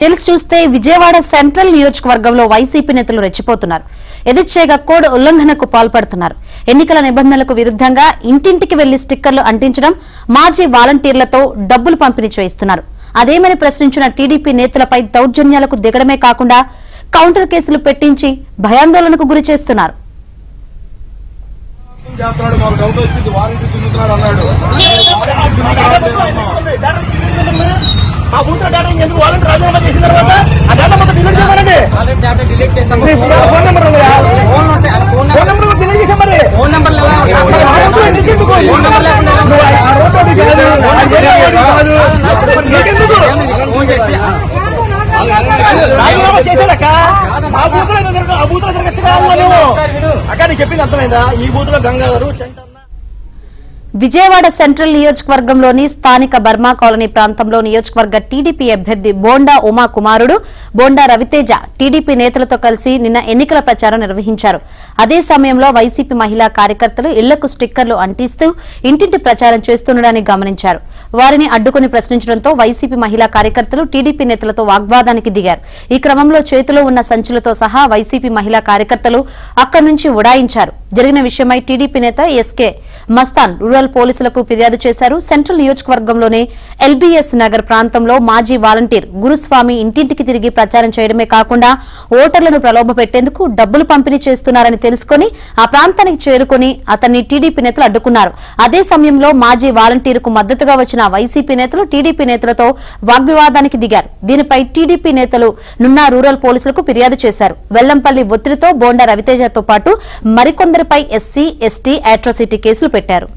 తెలుసు చూస్తే విజయవాడ సెంట్రల్ నియోజకవర్గంలో వైసీపీ నేతలు రెచ్చిపోతున్నారు. ఎదిచ్చేగా కోడ్ ఉల్లంఘనకు పాల్పడుతున్నారు. ఎన్నికల నిబంధనలకు విరుద్ధంగా ఇంటింటికి వెళ్లి స్టిక్కర్లు అంటించడం, మాజీ వాలంటీర్లతో డబ్బులు పంపిణీ చేయిస్తున్నారు. అదేమని ప్రశ్నించిన టీడీపీ నేతలపై దౌర్జన్యాలకు దిగడమే కాకుండా కౌంటర్ కేసులు పెట్టించి భయాందోళనకు గురి చేస్తున్నారు. ఆ బూత్ డేటా ఎందుకు వాలంటీర్ రాజీనామా చేసిన తర్వాత ఆ డేటా మొత్తం డిలీట్ చేయమనండి. డిలీట్ చేసాం. ఫోన్ నెంబర్ ఉందా? ఫోన్ నెంబర్ డిలీట్ చేసాం. మరి ఫోన్ నెంబర్ రాజీనామా చేశాడక్క. ఆ బూత్ లో తిరగచ్చు అక్క. నీకు చెప్పింది అర్థమైందా? ఈ బూత్ లో గంగాధరు విజయవాడ సెంట్రల్ నియోజకవర్గంలోని స్థానిక బర్మా కాలనీ ప్రాంతంలో నియోజకవర్గ టీడీపీ అభ్యర్థి బోండా ఉమా కుమారుడు బోండా రవితేజ టీడీపీ నేతలతో కలిసి నిన్న ఎన్నికల ప్రచారం నిర్వహించారు. అదే సమయంలో వైసీపీ మహిళా కార్యకర్తలు ఇళ్లకు స్టిక్కర్లు అంటిస్తూ ఇంటింటి ప్రచారం చేస్తుండడాన్ని గమనించారు. వారిని అడ్డుకుని ప్రశ్నించడంతో వైసీపీ మహిళా కార్యకర్తలు టీడీపీ నేతలతో వాగ్వాదానికి దిగారు. ఈ క్రమంలో చేతిలో ఉన్న సంచులతో సహా వైసీపీ మహిళా కార్యకర్తలు అక్కడి నుంచి ఉడాయించారు. జరిగిన విషయమై టీడీపీ నేత ఎస్కే మస్తాన్ రూరల్ పోలీసులకు ఫిర్యాదు చేశారు. సెంట్రల్ నియోజకవర్గంలోని ఎల్బీఎస్ నగర్ ప్రాంతంలో మాజీ వాలంటీర్ గురుస్వామి ఇంటింటికి తిరిగి ప్రచారం చేయడమే కాకుండా ఓటర్లను ప్రలోభపెట్టేందుకు డబ్బులు పంపిణీ చేస్తున్నారని తెలుసుకుని ఆ ప్రాంతానికి చేరుకుని అతన్ని టీడీపీ నేతలు అడ్డుకున్నారు. అదే సమయంలో మాజీ వాలంటీర్కు మద్దతుగా వచ్చిన వైసీపీ నేతలు టీడీపీ నేతలతో వాగ్వివాదానికి దిగారు. దీనిపై టీడీపీ నేతలు నున్నా రూరల్ పోలీసులకు ఫిర్యాదు చేశారు. వెల్లంపల్లి ఒత్తిడితో బోండా రవితేజతో పాటు మరికొందరిపై ఎస్సీ, ఎస్టీ, అట్రాసిటీ కేసులు పెట్టారు.